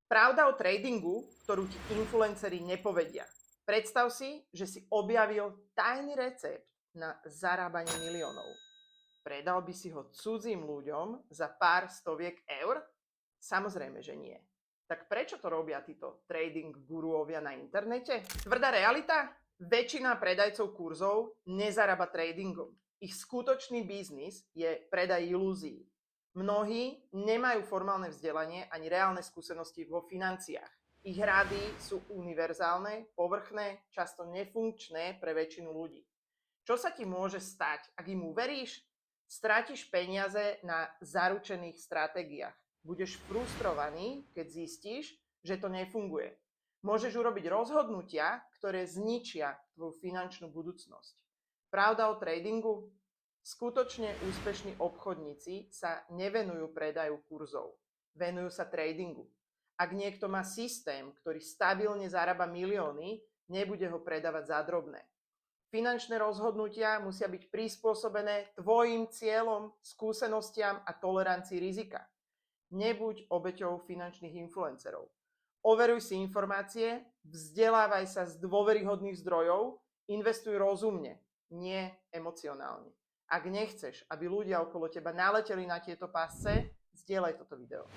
Pravda o tradingu, ktorú ti influenceri nepovedia. Predstav si, že si objavil tajný recept na zarábanie miliónov. Predal by si ho cudzím ľuďom za pár stoviek eur? Samozrejme, že nie. Tak prečo to robia títo trading guruovia na internete? Tvrdá realita? Väčšina predajcov kurzov nezarába tradingom. Ich skutočný biznis je predaj ilúzií. Mnohí nemajú formálne vzdelanie ani reálne skúsenosti vo financiách. Ich rady sú univerzálne, povrchné, často nefunkčné pre väčšinu ľudí. Čo sa ti môže stať, ak im uveríš? Strátiš peniaze na zaručených stratégiách. Budeš frustrovaný, keď zistíš, že to nefunguje. Môžeš urobiť rozhodnutia, ktoré zničia tvoju finančnú budúcnosť. Pravda o tradingu? Skutočne úspešní obchodníci sa nevenujú predaju kurzov. Venujú sa tradingu. Ak niekto má systém, ktorý stabilne zarába milióny, nebude ho predávať za drobné. Finančné rozhodnutia musia byť prispôsobené tvojim cieľom, skúsenostiam a tolerancii rizika. Nebuď obeťou finančných influencerov. Overuj si informácie, vzdelávaj sa z dôveryhodných zdrojov, investuj rozumne, nie emocionálne. Ak nechceš, aby ľudia okolo teba naleteli na tieto pásce, zdieľaj toto video.